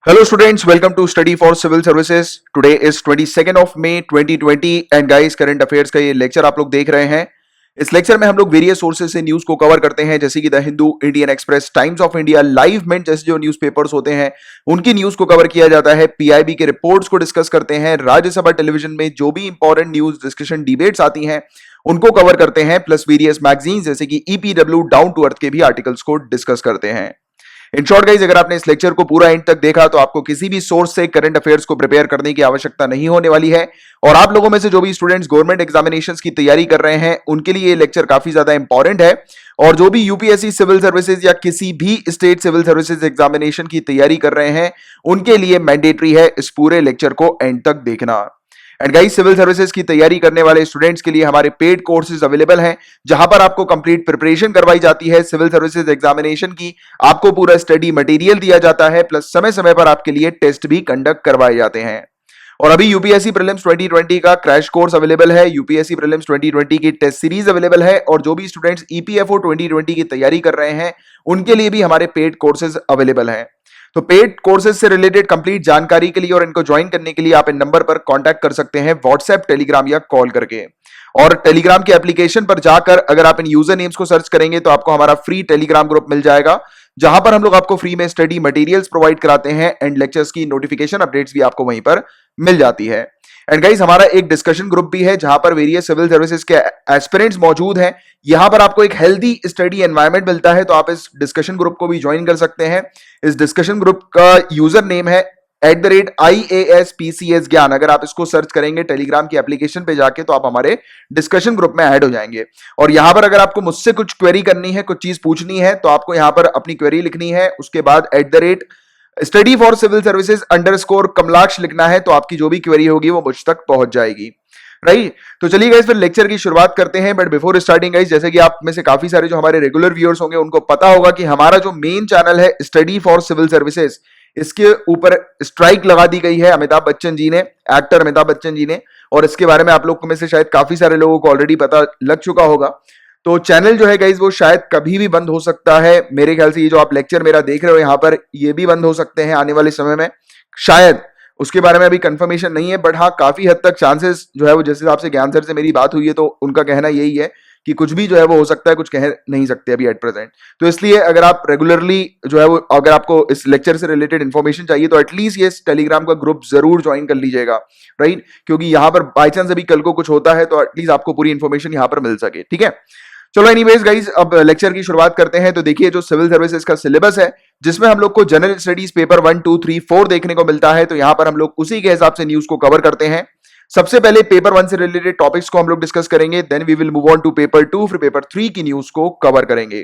Hello students, welcome to Study for Civil Services. Today is 22nd of May 2020 and guys current affairs का ये lecture आप लोग देख रहे हैं। इस लेक्चर में हम लोग वेरियस सोर्सेज से न्यूज को कवर करते हैं, जैसे कि the Hindu, Indian Express, Times of India, Live Mint जैसे जो न्यूज़पेपर्स होते हैं उनकी न्यूज को कवर किया जाता है। पीआईबी के रिपोर्ट्स को डिस्कस करते हैं। राज्यसभा टेलीविजन में जो भी इंपॉर्टेंट न्यूज डिस्कशन डिबेट्स आती हैं उनको कवर करते हैं, प्लस वेरियस मैगजीन जैसे कि ईपीडब्ल्यू, डाउन टू अर्थ के भी आर्टिकल्स को डिस्कस करते हैं। इन शॉर्ट गाइज, अगर आपने इस लेक्चर को पूरा एंड तक देखा तो आपको किसी भी सोर्स से करंट अफेयर्स को प्रिपेयर करने की आवश्यकता नहीं होने वाली है। और आप लोगों में से जो भी स्टूडेंट्स गवर्नमेंट एग्जामिनेशंस की तैयारी कर रहे हैं उनके लिए ये लेक्चर काफी ज्यादा इंपॉर्टेंट है। और जो भी यूपीएससी सिविल सर्विसेज या किसी भी स्टेट सिविल सर्विसेज एग्जामिनेशन की तैयारी कर रहे हैं उनके लिए मैंडेटरी है इस पूरे लेक्चर को एंड तक देखना। एंड गाइस, सिविल सर्विसेज की तैयारी करने वाले स्टूडेंट्स के लिए हमारे पेड कोर्सेज अवेलेबल हैं, जहां पर आपको कंप्लीट प्रिपरेशन करवाई जाती है सिविल सर्विसेज एग्जामिनेशन की। आपको पूरा स्टडी मटेरियल दिया जाता है, प्लस समय समय पर आपके लिए टेस्ट भी कंडक्ट करवाए जाते हैं। और अभी यूपीएससी प्रीलिम्स 2020 का क्रैश कोर्स अवेलेबल है, यूपीएससी प्रीलिम्स 2020 की टेस्ट सीरीज अवेलेबल है। और जो भी स्टूडेंट्स ईपीएफओ 2020 की तैयारी कर रहे हैं उनके लिए भी हमारे पेड कोर्सेज अवेलेबल हैं। तो पेड कोर्सेज से रिलेटेड कंप्लीट जानकारी के लिए और इनको ज्वाइन करने के लिए आप इन नंबर पर कांटेक्ट कर सकते हैं, व्हाट्सएप, टेलीग्राम या कॉल करके। और टेलीग्राम के एप्लीकेशन पर जाकर अगर आप इन यूजर नेम्स को सर्च करेंगे तो आपको हमारा फ्री टेलीग्राम ग्रुप मिल जाएगा, जहां पर हम लोग आपको फ्री में स्टडी मटेरियल्स प्रोवाइड कराते हैं एंड लेक्चर्स की नोटिफिकेशन अपडेट्स भी आपको वहीं पर मिल जाती है। एंड गाइस, हमारा एक डिस्कशन ग्रुप भी है जहां पर वेरियस सिविल सर्विसेज के एस्पिरेंट्स मौजूद हैं। यहां पर आपको एक हेल्दी स्टडी एनवायरनमेंट मिलता है, तो आप इस डिस्कशन ग्रुप को भी ज्वाइन कर सकते हैं। इस डिस्कशन ग्रुप का यूजर नेम है @IASPCS ज्ञान। अगर आप इसको सर्च करेंगे टेलीग्राम की एप्लीकेशन पे जाके तो आप हमारे डिस्कशन ग्रुप में ऐड हो जाएंगे। और यहां पर अगर आपको मुझसे कुछ क्वेरी करनी है, कुछ चीज पूछनी है, तो आपको यहां पर अपनी क्वेरी लिखनी है, उसके बाद @study for civil services _Kamalaksha लिखना है, तो आपकी जो भी क्वेरी होगी वो मुझ तक पहुंच जाएगी। राइट, तो चलिए गाइस फिर लेक्चर की शुरुआत करते हैं। बट बिफोर स्टार्टिंग गाइस, जैसे कि आप में से काफी सारे जो हमारे रेगुलर व्यूअर्स होंगे उनको पता होगा कि हमारा जो मेन चैनल है स्टडी फॉर सिविल सर्विसेज, इसके ऊपर स्ट्राइक लगा दी गई है अमिताभ बच्चन जी ने, एक्टर अमिताभ बच्चन जी ने। और इसके बारे में आप लोग में से शायद काफी सारे लोगों को ऑलरेडी पता लग चुका होगा। तो चैनल जो है गाइस वो शायद कभी भी बंद हो सकता है। मेरे ख्याल से ये जो आप लेक्चर मेरा देख रहे हो यहाँ पर, ये भी बंद हो सकते हैं आने वाले समय में, शायद। उसके बारे में अभी कंफर्मेशन नहीं है, बट हाँ काफी हद तक चांसेस जो है वो, जिस हिसाब से ज्ञान सर से मेरी बात हुई है तो उनका कहना यही है कि कुछ भी जो है वो हो सकता है, कुछ कह नहीं सकते अभी एट प्रेजेंट। तो इसलिए अगर आप रेगुलरली जो है वो, अगर आपको इस लेक्चर से रिलेटेड इन्फॉर्मेशन चाहिए तो एटलीस्ट ये टेलीग्राम का ग्रुप जरूर ज्वाइन कर लीजिएगा, राइट? क्योंकि यहाँ पर बाई चांस अभी कल को कुछ होता है तो एटलीस्ट आपको पूरी इन्फॉर्मेशन यहाँ पर मिल सके, ठीक है? चलो एनीवेज गाइस, अब लेक्चर की शुरुआत करते हैं। तो देखिए, जो सिविल सर्विसेज का सिलेबस है जिसमें हम लोग को जनरल स्टडीज पेपर 1, 2, 3, 4 देखने को मिलता है, तो यहाँ पर हम लोग उसी के हिसाब से न्यूज को कवर करते हैं। सबसे पहले पेपर 1 से रिलेटेड टॉपिक्स को हम लोग डिस्कस करेंगे, then we will move on to paper 2, फिर पेपर 3 की न्यूज को कवर करेंगे।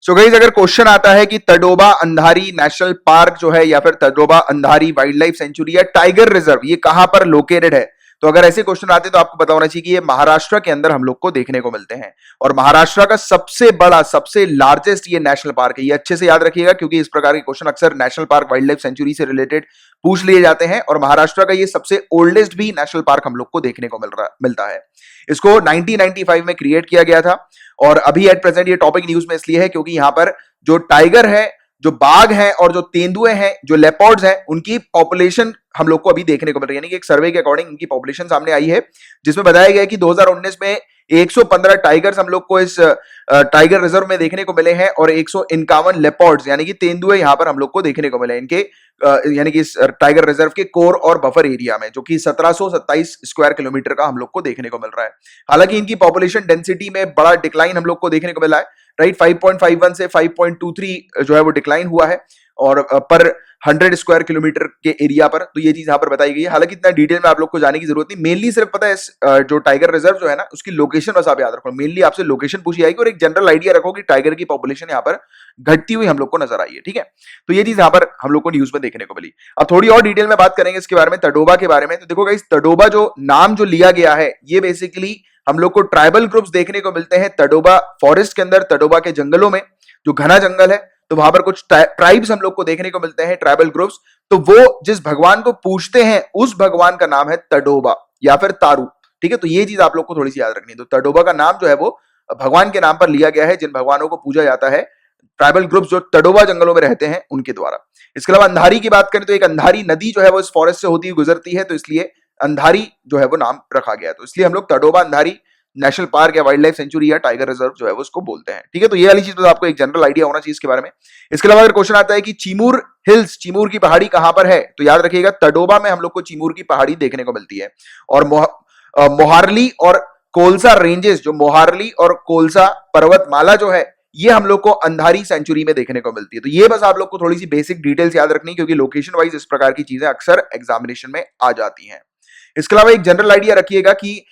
सो गाइस, अगर क्वेश्चन आता है कि तडोबा अंधारी नेशनल पार्क जो है या फिर Tadoba Andhari wild life sanctuary या टाइगर रिजर्व, ये कहां पर लोकेटेड है, तो अगर ऐसे क्वेश्चन आते हैं तो आपको पता होना चाहिए कि ये महाराष्ट्र के अंदर हम लोग को देखने को मिलते हैं। और महाराष्ट्र का सबसे बड़ा, सबसे लार्जेस्ट ये नेशनल पार्क है। ये अच्छे से याद रखिएगा क्योंकि इस प्रकार के क्वेश्चन अक्सर national park wild life sanctuary से रिलेटेड पूछ लिए जाते हैं। और महाराष्ट्र का ये सबसे ओल्डेस्ट भी नेशनल पार्क हम लोग को देखने को मिलता है। इसको 1995 में क्रिएट किया गया था। और अभी एट प्रेजेंट ये टॉपिक न्यूज में इसलिए है क्योंकि यहाँ पर जो टाइगर है, जो बाघ हैं और जो तेंदुए हैं, जो लेपर्ड्स हैं, उनकी पॉपुलेशन हम लोग को अभी देखने को मिल रही है। यानी कि एक सर्वे के अकॉर्डिंग इनकी पॉपुलेशन सामने आई है, जिसमें बताया गया है कि 2019 में 115 टाइगर्स हम लोग को इस टाइगर रिजर्व में देखने को मिले हैं और 151 लेपर्ड्स यानी कि तेंदुए यहाँ पर हम लोग को देखने को मिले इनके यानी कि इस टाइगर रिजर्व के कोर और बफर एरिया में, जो कि 1727 स्क्वायर किलोमीटर का हम लोग को देखने को मिल रहा है। हालांकि इनकी पॉपुलेशन डेंसिटी में बड़ा डिक्लाइन हम लोग को देखने को मिला है, राइट? 5.51 से 5.23 जो है वो डिक्लाइन हुआ है और पर 100 स्क्वायर किलोमीटर के एरिया पर। तो ये चीज यहाँ पर बताई गई है। हालांकि इतना डिटेल में आप लोग को जाने की जरूरत नहीं, मेनली सिर्फ पता है जो टाइगर रिजर्व जो है ना, उसकी लोकेशन बस आप याद रखो। मेनली आपसे लोकेशन पूछी जाएगी और एक जनरल आइडिया रखो कि टाइगर की पॉपुलेशन यहाँ पर घटती हुई हम लोग को नजर आई है, ठीक है? तो ये चीज यहाँ पर हम लोग को न्यूज में देखने को मिली। अब थोड़ी और डिटेल में बात करेंगे इसके बारे में, तडोबा के बारे में। तो देखो गाइस, तडोबा जो नाम जो लिया गया है, ये बेसिकली हम लोग को ट्राइबल ग्रुप्स देखने को मिलते हैं तडोबा फॉरेस्ट के अंदर, तडोबा के जंगलों में, जो घना जंगल है। तो वहां पर कुछ ट्राइब्स हम लोग को देखने को मिलते हैं, ट्राइबल ग्रुप्स। तो वो जिस भगवान को पूजते हैं उस भगवान का नाम है तडोबा या फिर तारू, ठीक है? तो ये चीज आप लोग को थोड़ी सी याद रखनी है। तो तडोबा का नाम जो है वो भगवान के नाम पर लिया गया है, जिन भगवानों को पूजा जाता है ट्राइबल ग्रुप्स जो तडोबा जंगलों में रहते हैं उनके द्वारा। इसके अलावा अंधारी की बात करें तो एक अंधारी नदी जो है वो इस फॉरेस्ट से होती हुई गुजरती है, तो इसलिए अंधारी जो है वो नाम रखा गया है। तो इसलिए हम लोग तडोबा अंधारी नेशनल पार्क या वाइल्ड लाइफ सेंचुरी या टाइगर रिजर्व जो है वो उसको बोलते हैं। ठीक है, तो ये वाली चीज तो आपको एक जनरल आइडिया होना चाहिए इसके बारे में। इसके अलावा अगर क्वेश्चन आता है कि चिमूर हिल्स, चिमूर की पहाड़ी कहां पर है, तो याद रखिएगा तडोबा में हम लोग को चिमूर की पहाड़ी देखने को मिलती है। और मोहारली और कोलसा रेंजेस, जो मोहारली और कोलसा पर्वतमाला जो है, ये हम लोग को अंधारी सेंचुरी में देखने को मिलती है। तो ये बस आप लोग को थोड़ी सी बेसिक डिटेल्स याद रखनी, क्योंकि लोकेशन वाइज इस प्रकार की चीजें अक्सर एग्जामिनेशन में आ जाती हैं। इसके अलावा एक जनरल आइडिया रखिएगा कि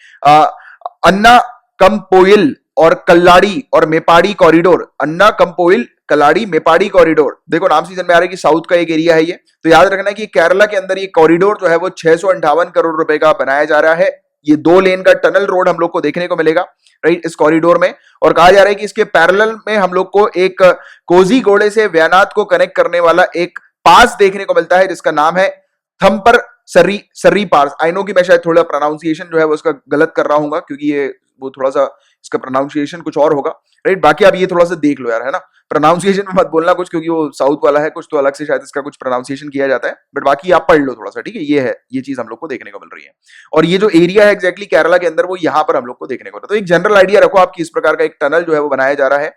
अन्ना कंपोइल और कल्लाड़ी और मेपाड़ी कॉरिडोर, अन्ना कंपोइल कल्लाड़ी मेपाड़ी कॉरिडोर, देखो नाम से समझ में आ रहा है कि साउथ का एक एरिया है ये। तो याद रखना है कि केरला के अंदर ये कॉरिडोर जो है वो 658 करोड़ रुपए का बनाया जा रहा है। ये 2 लेन का टनल रोड हम लोग को देखने को मिलेगा, राइट, इस कॉरिडोर में। और कहा जा रहा है कि इसके पैरेलल में हम लोग को एक कोझीकोड से वयनाड को कनेक्ट करने वाला एक पास देखने को मिलता है, जिसका नाम है थम्पर सर्री पास। आई नो कि मैं शायद थोड़ा प्रोनाउंसिएशन जो है वो उसका गलत कर रहा हूँ, क्योंकि ये वो थोड़ा सा इसका प्रोनाउंसिएशन कुछ और होगा, राइट। बाकी आप ये थोड़ा सा देख लो यार, है ना, प्रोनाउंसिएशन में मत बोलना कुछ, क्योंकि वो साउथ वाला है कुछ, तो अलग से शायद इसका कुछ प्रोनाउंसिएशन किया जाता है, बट बाकी आप पढ़ लो थोड़ा सा, ठीक है। ये है, ये चीज हम लोग को देखने को मिल रही है। और ये जो एरिया है एग्जैक्टली केरला के अंदर, वो यहाँ पर हम लोग को देखने को मिलता है। तो एक जनरल आइडिया रखो आप कि इस प्रकार का एक टनल जो है वो बनाया जा रहा है,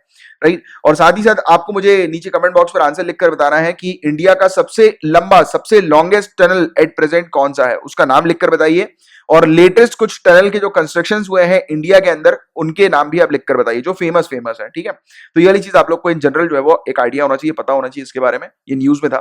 राइट। और साथ ही साथ आपको मुझे नीचे कमेंट बॉक्स पर आंसर लिखकर बताना है कि इंडिया का सबसे लंबा, सबसे लॉन्गेस्ट टनल एट प्रेजेंट कौन सा है, उसका नाम लिखकर बताइए। और लेटेस्ट कुछ टनल के जो कंस्ट्रक्शंस हुए हैं इंडिया के अंदर, उनके नाम भी आप लिखकर बताइए जो फेमस है, ठीक है। तो ये वाली चीज आप लोग को इन जनरल जो है वो एक आइडिया होना चाहिए, पता होना चाहिए इसके बारे में, ये न्यूज में था।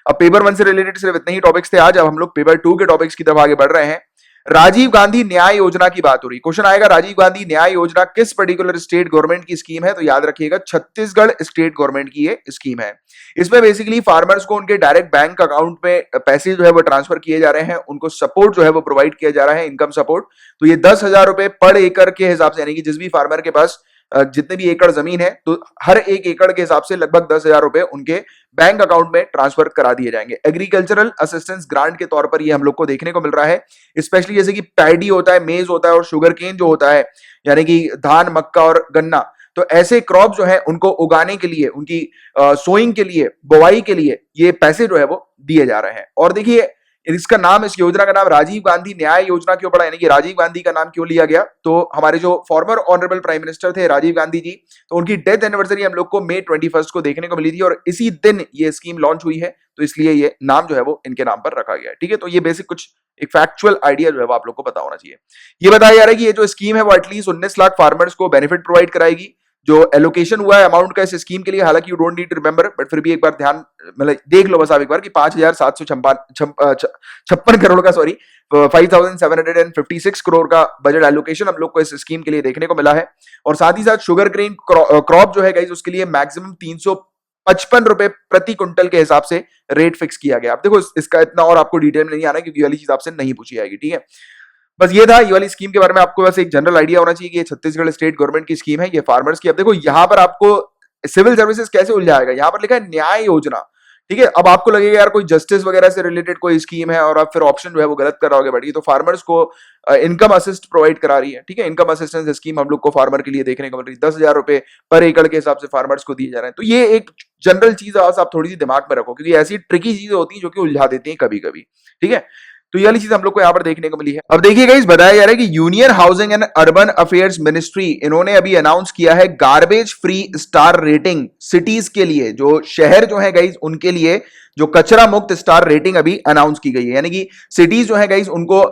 अब पेपर 1 से रिलेटेड सिर्फ इतने ही टॉपिक्स थे आज। अब हम लोग पेपर 2 के टॉपिक्स की तरफ आगे बढ़ रहे हैं। राजीव गांधी न्याय योजना की बात हो रही, क्वेश्चन आएगा राजीव गांधी न्याय योजना किस पर्टिकुलर स्टेट गवर्नमेंट की स्कीम है, तो याद रखिएगा छत्तीसगढ़ स्टेट गवर्नमेंट की ये स्कीम है। इसमें बेसिकली फार्मर्स को उनके डायरेक्ट बैंक अकाउंट में पैसे जो है वो ट्रांसफर किए जा रहे हैं, उनको सपोर्ट जो है वो प्रोवाइड किया जा रहा है, इनकम सपोर्ट। तो ये 10,000 रुपए पर एकड़ के हिसाब से, यानी कि जिस भी फार्मर के पास जितने भी एकड़ जमीन है, तो हर एक एकड़ के हिसाब से लगभग 10,000 रुपए उनके बैंक अकाउंट में ट्रांसफर करा दिए जाएंगे। एग्रीकल्चरल असिस्टेंस ग्रांट के तौर पर ये हम लोग को देखने को मिल रहा है। स्पेशली जैसे कि पैडी होता है, मेज होता है और शुगर केन जो होता है, यानी कि धान, मक्का और गन्ना, तो ऐसे क्रॉप जो है उनको उगाने के लिए, उनकी सोइंग के लिए, बुवाई के लिए ये पैसे जो है वो दिए जा रहे हैं। और देखिए इसका नाम, इस योजना का नाम राजीव गांधी न्याय योजना क्यों पड़ा, यानी कि राजीव गांधी का नाम क्यों लिया गया, तो हमारे जो फॉर्मर ऑनरेबल प्राइम मिनिस्टर थे राजीव गांधी जी, तो उनकी डेथ एनिवर्सरी हम लोग को मई 21 को देखने को मिली थी, और इसी दिन ये स्कीम लॉन्च हुई है, तो इसलिए ये नाम जो है वो इनके नाम पर रखा गया है, ठीक है। तो ये बेसिक कुछ एक फैक्चुअल आइडिया जो है वो आप लोग को पता होना चाहिए। ये बताया जा रहा है कि ये जो स्कीम है वो एटलीस्ट 19 लाख फार्मर्स को बेनिफिट प्रोवाइड कराएगी। जो एलोकेशन हुआ है अमाउंट का इस स्कीम के लिए, हालांकि you don't need to remember, but फिर भी एक बार ध्यान मतलब देख लो बस आप एक बार कि 5,756 करोड़ का, सॉरी 5,756 करोड़ का बजट एलोकेशन हम लोग को इस स्कीम के लिए देखने को मिला है। और साथ ही साथ शुगर ग्रेन क्रॉप जो है गाइस, उसके लिए मैक्सिमम 355 रुपए प्रति क्विंटल के हिसाब से रेट फिक्स किया गया। आप देखो इसका इतना और आपको डिटेल में नहीं आना, क्योंकि ये वाली चीज आपसे नहीं पूछी जाएगी, ठीक है। बस ये था ये वाली स्कीम के बारे में, आपको बस एक जनरल आइडिया होना चाहिए कि ये छत्तीसगढ़ स्टेट गवर्नमेंट की स्कीम है, ये फार्मर्स की। अब देखो यहाँ पर आपको सिविल सर्विसेज कैसे उलझाएगा, यहाँ पर लिखा है न्याय योजना, ठीक है। अब आपको लगेगा यार कोई जस्टिस वगैरह से रिलेटेड कोई स्कीम है, और आप फिर ऑप्शन जो है वो गलत कर रहोगे, बट ये तो फार्मर्स को इनकम असिस्ट प्रोवाइड करा रही है, ठीक है। इनकम असिस्टेंस स्कीम हम लोग को फार्मर के लिए देखने को मिल रही है, 10,000 रुपए पर एकड़ के हिसाब से फार्मर्स को दिए जा रहे हैं। तो ये एक जनरल चीज आप थोड़ी सी दिमाग में रखो, क्योंकि ऐसी ट्रिकी चीजें होती है जो कि उलझा देती है कभी कभी, ठीक है। तो ये वाली चीज हम लोग को यहाँ पर देखने को मिली है। अब देखिए गाइस, बताया जा रहा है कि union housing and urban affairs ministry, इन्होंने अभी अनाउंस किया है garbage free star rating cities के लिए, जो शहर जो है गाइस उनके लिए जो कचरा मुक्त स्टार रेटिंग अभी अनाउंस की गई है। यानी कि सिटीज जो है गाइस उनको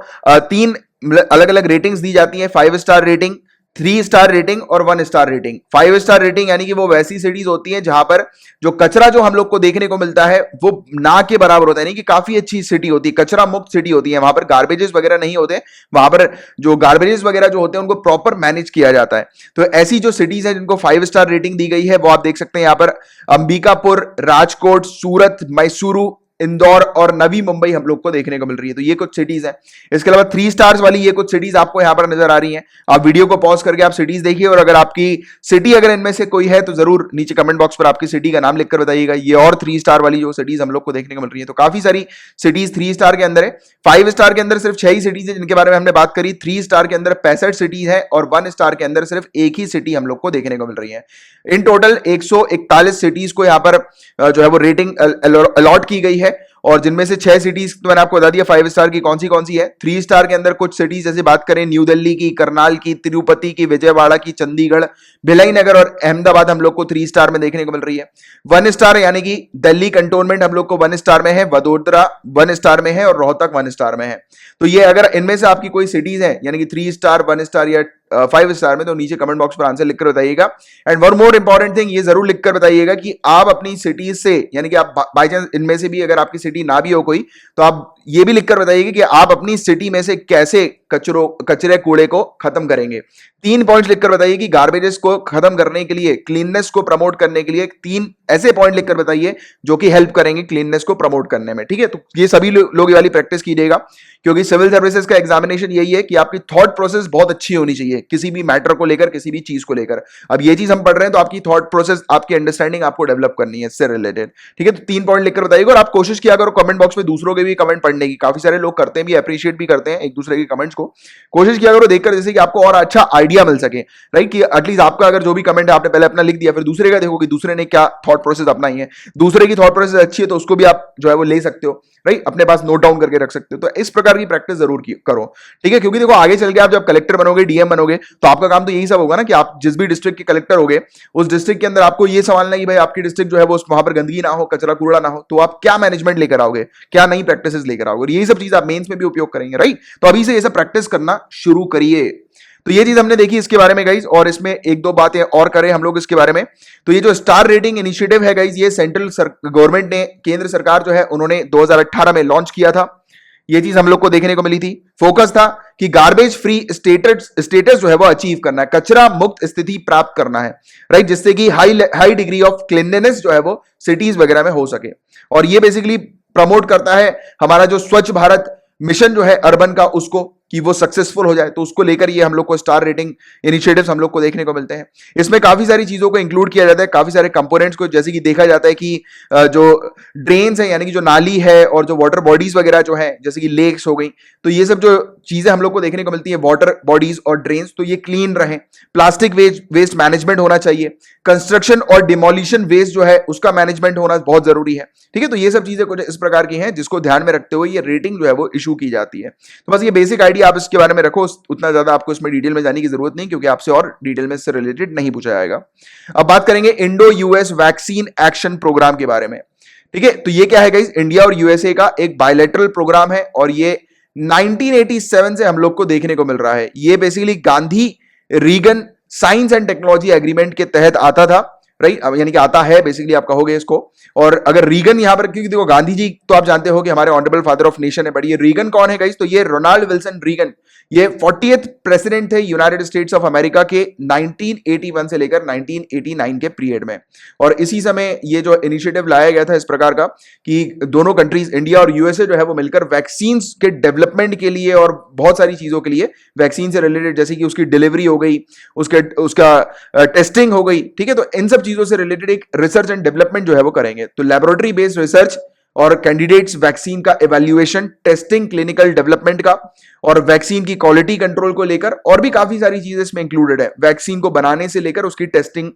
3 अलग अलग रेटिंग्स दी जाती है, 5 स्टार रेटिंग, 3 स्टार रेटिंग और 1 स्टार रेटिंग। 5 स्टार रेटिंग यानी कि वो वैसी सिटीज होती है जहां पर जो कचरा जो हम लोग को देखने को मिलता है वो ना के बराबर होता है, यानी कि काफी अच्छी सिटी होती है, कचरा मुक्त सिटी होती है, वहां पर गार्बेजेस वगैरह नहीं होते, वहां पर जो गार्बेजेस वगैरह जो होते हैं उनको प्रॉपर मैनेज किया जाता है। तो ऐसी जो सिटीज है जिनको 5 स्टार रेटिंग दी गई है वो आप देख सकते हैं यहाँ पर अंबिकापुर, राजकोट, सूरत, मैसूरू, इंदौर और नवी मुंबई हम लोग को देखने को मिल रही है। तो ये कुछ सिटीज हैं। इसके अलावा 3 स्टार्स वाली ये कुछ सिटीज आपको यहां पर नजर आ रही हैं। आप वीडियो को पॉज करके आप सिटीज देखिए, और अगर आपकी सिटी अगर इनमें से कोई है तो जरूर नीचे कमेंट बॉक्स पर आपकी सिटी का नाम लिखकर बताइएगा। ये और 3 स्टार वाली जो सिटीज हम लोग को देखने को मिल रही है, तो काफी सारी सिटीज 3 स्टार के अंदर है। 5 स्टार के अंदर सिर्फ 6 ही सिटीज है जिनके बारे में हमने बात करी। 3 स्टार के अंदर 65 सिटीज है, और 1 स्टार के अंदर सिर्फ एक ही सिटी हम लोग को देखने को मिल रही है। इन टोटल 141 सिटीज को यहां पर जो है वो रेटिंग अलॉट की गई है, और जिनमें से 6 सिटीज तो मैंने आपको बता दिया 5 स्टार की कौन सी है। 3 स्टार के अंदर कुछ सिटीज जैसे बात करें न्यू दिल्ली की, करनाल की, तिरुपति की, विजयवाड़ा की, चंडीगढ़, भिलाई नगर और अहमदाबाद हम लोग को 3 स्टार में देखने को मिल रही है। 1 स्टार यानी कि दिल्ली कंटोनमेंट हम लोग को 1 स्टार में है, वडोदरा 1 स्टार में है, और रोहतक 1 स्टार में है। तो ये अगर इनमें से आपकी कोई सिटीज है यानी कि 3 स्टार, 1 स्टार या 5 स्टार में, तो नीचे कमेंट बॉक्स पर आंसर लिखकर बताइएगा। And one more important thing, ये जरूर लिखकर बताइएगा कि आप अपनी सिटीज से, यानी कि आप बाई चांस इनमें से भी अगर आपकी सिटी ना भी हो कोई, तो आप ये भी लिखकर बताइएगा कि आप अपनी सिटी में से कैसे कचरे कूड़े को खत्म करेंगे। 3 पॉइंट्स लिखकर बताइए कि गार्बेजेस को खत्म करने के लिए, क्लीननेस को प्रमोट करने के लिए 3 ऐसे पॉइंट लिखकर बताइए जो कि हेल्प करेंगे क्लीननेस को प्रमोट करने में। ठीक है, तो ये सभी लोग ये वाली प्रैक्टिस कीजिएगा, क्योंकि सिविल सर्विसेज का एग्जामिनेशन यही है कि आपकी थॉट प्रोसेस बहुत अच्छी होनी चाहिए किसी भी मैटर को लेकर, किसी भी चीज को लेकर। अब ये चीज हम पढ़ रहे हैं तो आपकी थॉट प्रोसेस, आपकी अंडरस्टैंडिंग आपको डेवलप करनी है इससे रिलेटेड। ठीक है, तो 3 पॉइंट लिखकर बताइएगा, और आप कोशिश किया करो कमेंट बॉक्स में दूसरों के भी कमेंट पढ़ने की। काफी सारे लोग करते हैं भी, अप्रिशिएट भी करते हैं एक दूसरे के कमेंट्स को। कोशिश किया करो देखकर, जैसे कि आपको और अच्छा आइडिया मिल सके, राइट, कि एटलीस्ट आपका अगर जो भी कमेंट है आपने पहले अपना लिख दिया, फिर दूसरे का देखो कि दूसरे ने क्या थॉट प्रोसेस अपनाई है। दूसरे की थॉट प्रोसेस अच्छी है तो उसको भी आप जो है वो ले सकते हो, राइट, अपने पास नोट डाउन करके रख सकते हो। तो इस प्रकार की प्रैक्टिस जरूर करो। ठीक है, क्योंकि देखो आगे चल के आप जब कलेक्टर बनोगे, डीएम बनोगे, तो आपका काम तो यही सब होगा ना कि आप जिस भी डिस्ट्रिक्ट के कलेक्टर होगे, उस डिस्ट्रिक्ट के अंदर आपको ये संभालना है कि भाई आपकी डिस्ट्रिक्ट जो है वो वहां पर गंदगी ना हो, कचरा कूड़ा ना हो। तो आप क्या मैनेजमेंट लेकर आओगे, क्या नई प्रैक्टिसेस लेकर आओगे, और यही सब चीज आप मेंस में भी उपयोग करेंगे, राइट। तो अभी से ये सब प्रैक्टिस करना शुरू करिए। तो ये चीज हमने देखी इसके बारे में गाइज, और इसमें 1-2 बातें और करें हम लोग इसके बारे में। तो ये जो स्टार रेटिंग इनिशिएटिव है गाइज, ये सेंट्रल गवर्नमेंट ने, केंद्र सरकार जो है उन्होंने 2018 में लॉन्च किया था। ये चीज हम लोग को देखने को मिली थी। फोकस था कि गार्बेज फ्री स्टेटस जो है वो अचीव करना है, कचरा मुक्त स्थिति प्राप्त करना है, राइट, जिससे कि हाई डिग्री ऑफ क्लीनलीनेस जो है वो सिटीज वगैरह में हो सके। और ये बेसिकली प्रमोट करता है हमारा जो स्वच्छ भारत मिशन जो है अर्बन का, उसको कि वो सक्सेसफुल हो जाए। तो उसको लेकर ये हम लोग को स्टार रेटिंग इनिशिएटिव्स हम लोग को देखने को मिलते हैं। इसमें काफी सारी चीजों को इंक्लूड किया जाता है, काफी सारे कंपोनेंट्स को, जैसे कि देखा जाता है कि जो ड्रेन्स है यानी कि जो नाली है, और जो वाटर बॉडीज वगैरह जो है जैसे कि लेक्स हो गई, तो ये सब जो चीजें हम लोग को देखने को मिलती है, वाटर बॉडीज और ड्रेन्स, तो ये क्लीन रहे। प्लास्टिक वेस्ट मैनेजमेंट होना चाहिए। कंस्ट्रक्शन और डिमोलिशन वेस्ट जो है उसका मैनेजमेंट होना बहुत जरूरी है। ठीक है, तो ये सब चीजें कुछ इस प्रकार की हैं जिसको ध्यान में रखते हुए ये रेटिंग जो है वो इशू की जाती है। तो बस ये बेसिक आइडिया आप इसके बारे में रखो, उतना ज्यादा आपको इसमें डिटेल में जाने की जरूरत नहीं, क्योंकि आपसे और डिटेल में इससे रिलेटेड नहीं पूछा जाएगा। अब बात करेंगे Indo US vaccine action programme के बारे में। ठीक है, तो ये क्या है गाइस, इंडिया और यूएसए का एक बायलैटरल प्रोग्राम है, और ये 1987 से हम लोग को देखने को मिल रहा है। ये basically Gandhi Reagan science and technology agreement के तहत आता था, राइट, यानी कि आता है बेसिकली, आप कहोगे इसको। और अगर रीगन यहां पर, क्योंकि देखो गांधी जी तो आप जानते हो कि हमारे ऑनरेबल फादर ऑफ नेशन है, बट ये रीगन कौन है गाइस, तो ये रोनाल्ड विल्सन रीगन, ये 40th प्रेसिडेंट थे यूनाइटेड स्टेट्स ऑफ अमेरिका के 1981 से लेकर 1989 के पीरियड में। और इसी समय ये जो इनिशिएटिव लाया गया था इस प्रकार का कि दोनों कंट्रीज, इंडिया और यूएसए जो है वो मिलकर वैक्सीन के डेवलपमेंट के लिए और बहुत सारी चीजों के लिए, वैक्सीन से रिलेटेड जैसे कि उसकी डिलीवरी हो गई, उसका टेस्टिंग हो गई, ठीक है, तो इन सब चीजों से रिलेटेड एक रिसर्च एंड डेवलपमेंट जो है वो करेंगे। तो लेबोरेटरी बेस्ड रिसर्च और कैंडिडेट्स वैक्सीन का इवैल्यूएशन, टेस्टिंग, क्लिनिकल डेवलपमेंट का, और वैक्सीन की क्वालिटी कंट्रोल को लेकर और भी काफी सारी चीजें इसमें इंक्लूडेड है, वैक्सीन को बनाने से लेकर उसकी टेस्टिंग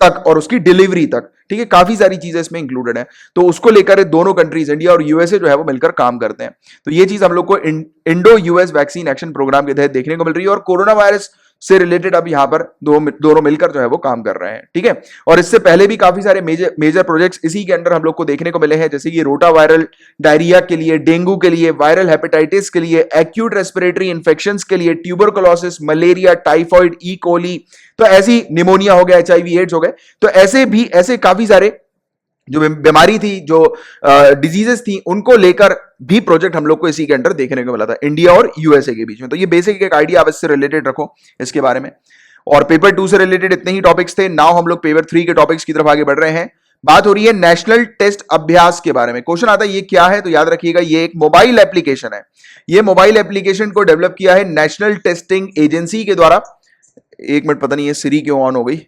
तक और उसकी डिलीवरी तक। ठीक है, काफी सारी चीजें इसमें इंक्लूडेड है। तो उसको लेकर दोनों कंट्रीज, इंडिया और यूएसए जो है वो मिलकर काम करते हैं। तो ये चीज हम लोग को Indo US vaccine action programme के तहत देखने को मिल रही है, और कोरोना वायरस से रिलेटेड अब यहां पर दोनों मिलकर जो है वो काम कर रहे हैं। ठीक है, और इससे पहले भी काफी सारे मेजर प्रोजेक्ट्स इसी के अंडर हम लोग को देखने को मिले हैं, जैसे कि रोटा वायरल डायरिया के लिए, डेंगू के लिए, वायरल हेपेटाइटिस के लिए, एक्यूट रेस्पिरेटरी इंफेक्शंस के लिए, ट्यूबरकुलोसिस, मलेरिया, टाइफॉइड, ई कोली, तो ऐसी निमोनिया हो गया, एचआईवी एड्स हो गए, तो ऐसे काफी सारे जो बीमारी थी, जो डिजीजेस थी, उनको लेकर भी प्रोजेक्ट हम लोग को इसी के अंडर देखने को मिला था, इंडिया और यूएसए के बीच में। तो ये बेसिक एक आइडिया आप इससे रिलेटेड रखो इसके बारे में। और पेपर 2 से रिलेटेड इतने ही टॉपिक्स थे। नाउ हम लोग पेपर 3 के टॉपिक्स की तरफ आगे बढ़ रहे हैं। बात हो रही है नेशनल टेस्ट अभ्यास के बारे में। क्वेश्चन आता है ये क्या है, तो याद रखिएगा ये एक मोबाइल एप्लीकेशन है। ये मोबाइल एप्लीकेशन को डेवलप किया है नेशनल टेस्टिंग एजेंसी के द्वारा। एक मिनट, पता नहीं ये सीरी क्यों ऑन हो गई।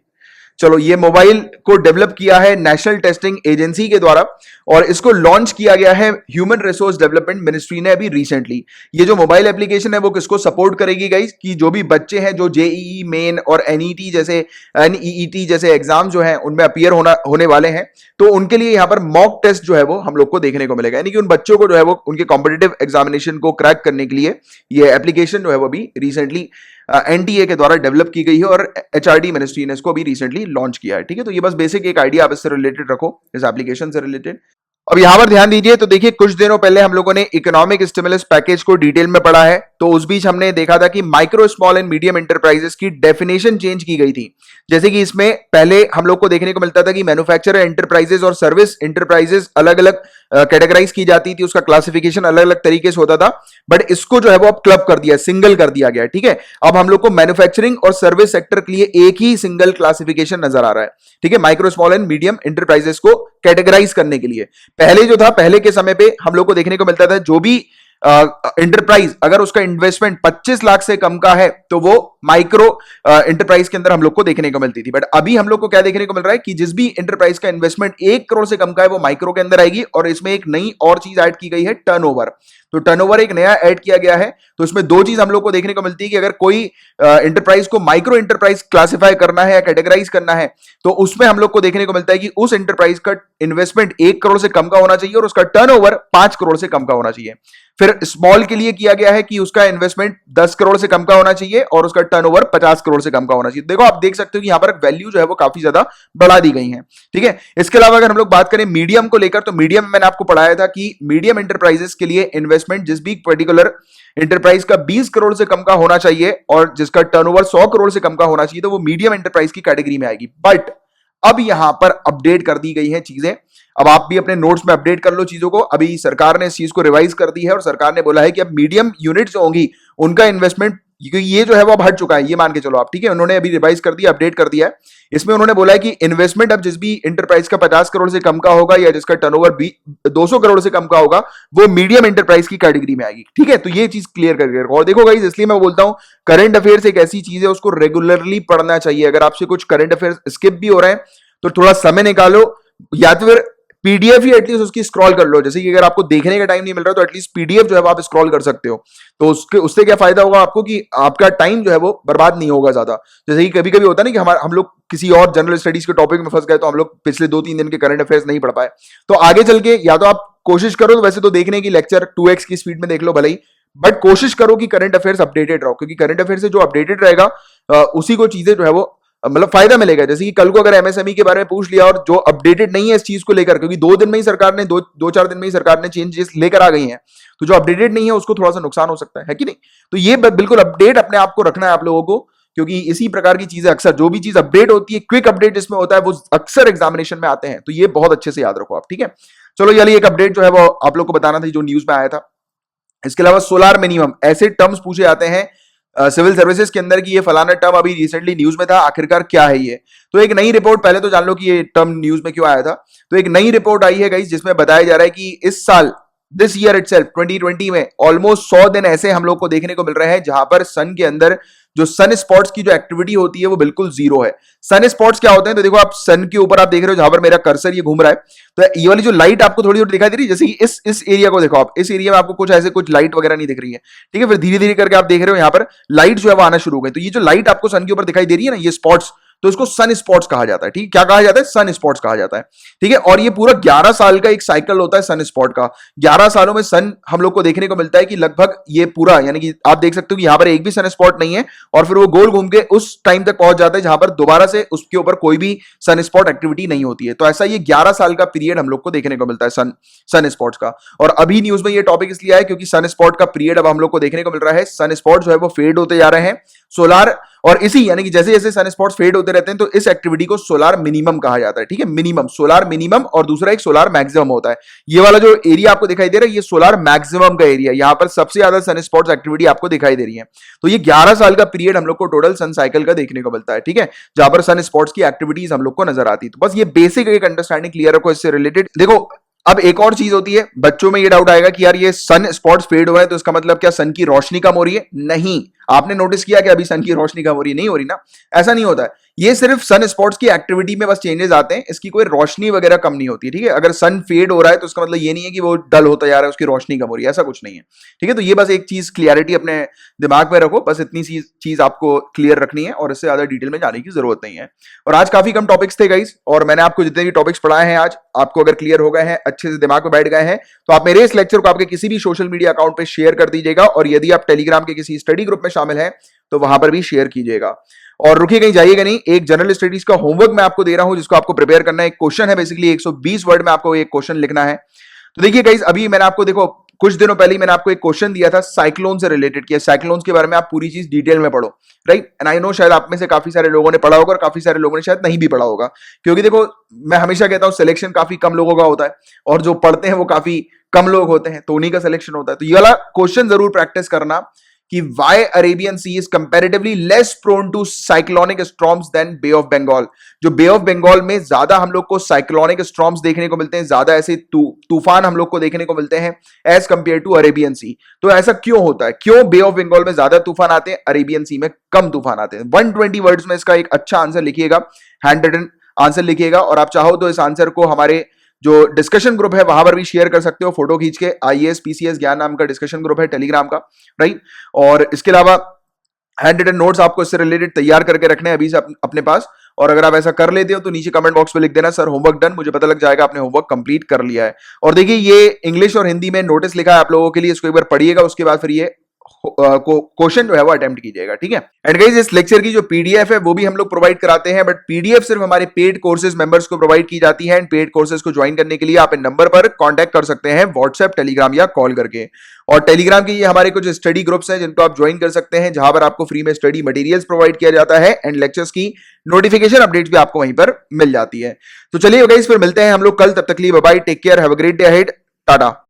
चलो, ये मोबाइल को डेवलप किया है नेशनल टेस्टिंग एजेंसी के द्वारा और इसको लॉन्च किया गया है ह्यूमन रिसोर्स डेवलपमेंट मिनिस्ट्री ने अभी रिसेंटली। ये जो मोबाइल एप्लीकेशन है वो किसको सपोर्ट करेगी गाइस, कि जो भी बच्चे हैं जो जेईई मेन और एनईईटी जैसे एग्जाम जो है उनमें अपीयर होने वाले हैं, तो उनके लिए यहाँ पर मॉक टेस्ट जो है वो हम लोग को देखने को मिलेगा। यानी कि उन बच्चों को जो है वो उनके कॉम्पिटिटिव एग्जामिनेशन को क्रैक करने के लिए ये एप्लीकेशन जो है वो अभी रिसेंटली एनटीए के द्वारा डेवलप की गई है और एचआरडी मिनिस्ट्री ने इसको अभी रिसेंटली लॉन्च किया है। ठीक है, तो ये बस बेसिक एक आइडिया आप इससे रिलेटेड रखो, इस एप्लीकेशन से रिलेटेड। अब यहां पर ध्यान दीजिए, तो देखिए कुछ दिनों पहले हम लोगों ने इकोनॉमिक स्टिमुलस पैकेज को डिटेल में पढ़ा है, तो उस बीच हमने देखा था कि micro small and medium enterprises की डेफिनेशन चेंज की गई थी। जैसे कि इसमें पहले हम लोग को देखने को मिलता था कि मैन्युफैक्चरर एंटरप्राइजेस और सर्विस एंटरप्राइजेस अलग अलग कैटेगराइज की जाती थी, उसका क्लासिफिकेशन अलग अलग तरीके से होता था, बट इसको जो है वो अब क्लब कर दिया, सिंगल कर दिया गया। ठीक है, अब हम लोग को मैन्युफैक्चरिंग और सर्विस सेक्टर के लिए एक ही सिंगल क्लासिफिकेशन नजर आ रहा है। ठीक है, micro small and medium enterprises को कैटेगराइज करने के लिए। पहले जो था, पहले के समय पे हम लोग को देखने को मिलता था जो भी एंटरप्राइज अगर उसका इन्वेस्टमेंट 25 लाख से कम का है तो वो माइक्रो एंटरप्राइज के अंदर हम लोग को देखने को मिलती थी। बट अभी हम लोग को क्या देखने को मिल रहा है कि जिस भी एंटरप्राइज का इन्वेस्टमेंट 1 करोड़ से कम का है वो माइक्रो के अंदर आएगी। और इसमें एक नई और चीज ऐड की गई है, टर्नओवर। तो टर्नओवर एक नया ऐड किया गया है। तो इसमें दो चीज हम लोग को देखने को मिलती है कि अगर कोई एंटरप्राइज को माइक्रो एंटरप्राइज क्लासिफाई करना है या कैटेगराइज करना है, तो उसमें हम लोग को देखने को मिलता है कि उस एंटरप्राइज का इन्वेस्टमेंट 1 करोड़ से कम का होना चाहिए और उसका टर्नओवर 5 करोड़ से कम का होना चाहिए। फिर स्मॉल के लिए किया गया है कि उसका इन्वेस्टमेंट 10 करोड़ से कम का होना चाहिए और उसका टर्नओवर 50 करोड़ से कम का होना चाहिए। देखो, आप देख सकते हो कि यहां पर वैल्यू जो है वो काफी ज्यादा बढ़ा दी गई है। ठीक है, इसके अलावा अगर हम लोग बात करें मीडियम को लेकर, तो मीडियम मैंने आपको पढ़ाया था कि मीडियम एंटरप्राइजेस के लिए इन्वेस्टमेंट जिस भी पर्टिकुलर एंटरप्राइज का 20 करोड़ से कम का होना चाहिए और जिसका टर्नओवर 100 करोड़ से कम का होना चाहिए, तो वो मीडियम एंटरप्राइज की कैटेगरी में आएगी। बट अब यहां पर अपडेट कर दी गई है चीजें। अब आप भी अपने नोट्स में अपडेट कर लो चीजों को। अभी सरकार ने इस चीज को रिवाइज कर दी है और सरकार ने बोला है कि अब मीडियम यूनिट जो होंगी उनका इन्वेस्टमेंट, क्योंकि ये जो है वो अब हट चुका है, ये मान के चलो आप। ठीक है, उन्होंने अभी रिवाइज कर दिया, अपडेट कर दिया है। इसमें उन्होंने बोला है कि इन्वेस्टमेंट अब जिस भी एंटरप्राइज का 50 करोड़ से कम का होगा या जिसका टर्नओवर 200 करोड़ से कम का होगा, वो मीडियम एंटरप्राइज की कैटेगरी में आएगी। ठीक है, तो ये चीज क्लियर करके रखो। और देखो गाइस, इसलिए मैं बोलता हूं करंट अफेयर्स एक ऐसी चीज है, उसको रेगुलरली पढ़ना चाहिए। अगर आपसे कुछ करंट अफेयर्स स्किप भी हो रहे हैं तो थोड़ा समय निकालो, या तो फिर पीडीएफ ही एटलीस्ट उसकी स्क्रॉल कर लो। जैसे कि अगर आपको देखने का टाइम नहीं मिल रहा तो एटलीस्ट पीडीएफ जो है आप स्क्रॉल कर सकते हो। तो उससे क्या फायदा होगा आपको कि आपका टाइम जो है वो बर्बाद नहीं होगा ज्यादा। जैसे कि कभी कभी होता है ना कि हम लोग किसी और जनरल स्टडीज के टॉपिक में फंस गए, तो हम लोग पिछले 2-3 दिन के करंट अफेयर्स नहीं पढ़ पाए। तो आगे चल के या तो आप कोशिश करो, तो वैसे तो देखने की लेक्चर 2x की स्पीड में देख लो भले ही, बट कोशिश करो कि करंट अफेयर्स अपडेटेड रहो, क्योंकि करंट अफेयर्स से जो अपडेटेड रहेगा उसी को चीजें जो है वो मतलब फायदा मिलेगा। जैसे कि कल को अगर एमएसएमई के बारे में पूछ लिया और जो अपडेटेड नहीं है इस चीज को लेकर, क्योंकि 2 दिन में ही सरकार ने 2-4 दिन में ही सरकार ने चेंजेस लेकर आ गई हैं, तो जो अपडेटेड नहीं है उसको थोड़ा सा नुकसान हो सकता है कि नहीं। तो ये बिल्कुल अपडेट अपने आप को रखना है आप लोगों को, क्योंकि इसी प्रकार की चीजें अक्सर, जो भी चीज अपडेट होती है, क्विक अपडेट जिसमें होता है, वो अक्सर एग्जामिनेशन में आते हैं। तो ये बहुत अच्छे से याद रखो आप। ठीक है, चलो ये एक अपडेट जो है वो आप लोग को बताना था जो न्यूज में आया था। इसके अलावा सोलार मिनिमम, ऐसे टर्म्स पूछे जाते हैं सिविल सर्विसेज के अंदर की ये फलाना टर्म अभी रिसेंटली न्यूज में था, आखिरकार क्या है ये। तो एक नई रिपोर्ट, पहले तो जान लो कि ये टर्म न्यूज में क्यों आया था। तो एक नई रिपोर्ट आई है गाइस जिसमें बताया जा रहा है कि इस साल, दिस ईयर इटसेल्फ 2020 में ऑलमोस्ट 100 दिन ऐसे हम लोग को देखने को मिल रहे हैं जहां पर सन के अंदर जो सन स्पॉट्स की जो एक्टिविटी होती है वो बिल्कुल जीरो है। सन स्पॉट्स क्या होते हैं, तो देखो आप सन के ऊपर आप देख रहे हो, जहां पर मेरा कर्सर ये घूम रहा है, तो ये वाली जो लाइट आपको थोड़ी थोड़ी दिखाई दे रही है, जैसे कि इस एरिया को देखो आप, इस एरिया में आपको कुछ ऐसे कुछ लाइट वगैरह नहीं दिख रही है। ठीक है, फिर धीरे धीरे करके आप देख रहे हो यहाँ पर लाइट जो है वो आना शुरू हो गई। तो ये जो लाइट आपको सन के ऊपर दिखाई दे रही है ना, ये स्पॉट्स, तो इसको सन स्पॉट्स कहा जाता है। ठीक, क्या कहा जाता है, सन स्पॉट्स कहा जाता है। ठीक है, और ये पूरा 11 साल का एक साइकिल होता है सन स्पॉट का। 11 सालों में सन हम लोग को देखने को मिलता है कि लगभग ये पूरा, यानी कि आप देख सकते हो कि यहां पर एक भी सन स्पॉट नहीं है, और फिर वो गोल घूम के उस टाइम तक पहुंच जाता है जहां पर दोबारा से उसके ऊपर कोई भी सन स्पॉट एक्टिविटी नहीं होती है। तो ऐसा ये 11 साल का पीरियड हम लोग को देखने को मिलता है सन स्पॉट्स का। और अभी न्यूज में ये टॉपिक इसलिए आया क्योंकि सन स्पॉट का पीरियड अब हम लोग को देखने को मिल रहा है। सन स्पॉट जो है वो फेड होते जा रहे हैं। सोलार और इसी यानी कि जैसे जैसे सन स्पॉट्स फेड होते रहते हैं तो इस एक्टिविटी को सोलार मिनिमम कहा जाता है। ठीक है, मिनिमम, सोलार मिनिमम, और दूसरा एक सोलार मैक्सिमम होता है। ये वाला जो एरिया आपको दिखाई दे रहा है ये सोलार मैक्सिमम का एरिया, यहां पर सबसे ज्यादा सन स्पॉट्स एक्टिविटी आपको दिखाई दे रही है। तो ये 11 साल का पीरियड हम लोग को टोटल सन साइकिल का देखने को मिलता है। ठीक है, जहां पर सन स्पॉट्स की एक्टिविटीज हम लोग को नजर आती है। तो बस ये बेसिक एक अंडरस्टैंडिंग क्लियर रखो इससे रिलेटेड। देखो अब एक और चीज होती है, बच्चों में ये डाउट आएगा कि यार ये सन स्पॉट्स फेड हुआ है तो इसका मतलब क्या सन की रोशनी कम हो रही है? नहीं, आपने नोटिस किया कि अभी सन की रोशनी कम हो रही है? नहीं हो रही ना, ऐसा नहीं होता है। ये सिर्फ सन स्पॉट्स की एक्टिविटी में बस चेंजेस आते हैं, इसकी कोई रोशनी वगैरह कम नहीं होती। ठीक है, अगर सन फेड हो रहा है तो इसका मतलब ये नहीं है कि वो डल होता जा रहा है, उसकी रोशनी कम हो रही है, ऐसा कुछ नहीं है। ठीक है, तो ये बस एक चीज क्लियरिटी अपने दिमाग में रखो, बस इतनी चीज आपको क्लियर रखनी है और इससे ज्यादा डिटेल में जाने की जरूरत नहीं है। और आज काफी कम टॉपिक्स थे गाइस, और मैंने आपको जितने भी टॉपिक्स पढ़ाए हैं आज आपको अगर क्लियर हो गए हैं, अच्छे से दिमाग में बैठ गए हैं, तो आप मेरे इस लेक्चर को आपके किसी भी सोशल मीडिया अकाउंट पे शेयर कर दीजिएगा। और यदि आप टेलीग्राम के किसी स्टडी ग्रुप में शामिल हैं तो वहां पर भी शेयर कीजिएगा। और रुकिए कहीं जाइएगा नहीं, एक जनरल स्टडीज का होमवर्क मैं आपको दे रहा हूं जिसको आपको प्रिपेयर करना है। एक क्वेश्चन है, बेसिकली 120 वर्ड में आपको एक क्वेश्चन लिखना है। तो देखिए गाइस, अभी मैंने आपको देखो कुछ दिनों पहले मैंने आपको एक क्वेश्चन दिया था साइक्लोन से रिलेटेड किया। साइक्लोन्स के बारे में आप पूरी चीज डिटेल में पढ़ो, राइट। एंड आई नो शायद आप में से काफी सारे लोगों ने पढ़ा होगा और काफी सारे लोगों ने शायद नहीं भी पढ़ा होगा, क्योंकि देखो मैं हमेशा कहता हूं सिलेक्शन काफी कम लोगों का होता है और जो पढ़ते हैं वो काफी कम लोग होते हैं, तो उन्हीं का सिलेक्शन होता है। तो ये वाला क्वेश्चन जरूर प्रैक्टिस करना कि why Arabian Sea is comparatively less prone to cyclonic storms than Bay of Bengal. जो बे ऑफ बंगाल में ज्यादा हम लोग को साइक्लोनिक स्टॉर्म्स देखने को मिलते हैं, ज्यादा ऐसे तूफान हम लोग को देखने को मिलते हैं एज कंपेयर टू अरेबियन सी। तो ऐसा क्यों होता है? क्यों बे ऑफ बंगाल में ज्यादा तूफान आते हैं, अरेबियन सी में कम तूफान आते हैं? 120 वर्ड्स में इसका एक अच्छा आंसर लिखिएगा, हैंड रिटन आंसर लिखिएगा। और आप चाहो तो इस आंसर को हमारे जो डिस्कशन ग्रुप है वहां पर भी शेयर कर सकते हो, फोटो खींच के। आईएएस पीसीएस ज्ञान नाम का डिस्कशन ग्रुप है टेलीग्राम का, राइट। और इसके अलावा हैंड रिटन नोट्स आपको इससे रिलेटेड तैयार करके रखने हैं अभी से अपने पास। और अगर आप ऐसा कर लेते हो तो नीचे कमेंट बॉक्स में लिख देना सर होमवर्क डन, मुझे पता लग जाएगा आपने होमवर्क कंप्लीट कर लिया है। और देखिए ये इंग्लिश और हिंदी में नोटिस लिखा है आप लोगों के लिए, इसको एक बार पढ़िएगा, उसके बाद फिर ये क्वेश्चन जो है वो अटेम्प्ट कीजिएगा। ठीक है, एंड गाइस इस लेक्चर की जो पीडीएफ है वो भी हम लोग प्रोवाइड कराते हैं, बट पीडीएफ सिर्फ हमारे पेड कोर्सेज मेंबर्स को प्रोवाइड की जाती है। एंड पेड कोर्सेज को ज्वाइन करने के लिए आप इन नंबर पर कांटेक्ट कर सकते हैं व्हाट्सएप, टेलीग्राम या कॉल करके। और टेलीग्राम के ये हमारे कुछ स्टडी ग्रुप्स हैं जिनको आप ज्वाइन कर सकते हैं, जहां पर आपको फ्री में स्टडी मटेरियल्स प्रोवाइड किया जाता है एंड लेक्चर्स की नोटिफिकेशन अपडेट्स भी आपको वहीं पर मिल जाती है। तो चलिए गाइस फिर मिलते हैं हम लोग कल, तब तक के लिए bye bye, take care, have a great day ahead, Tata.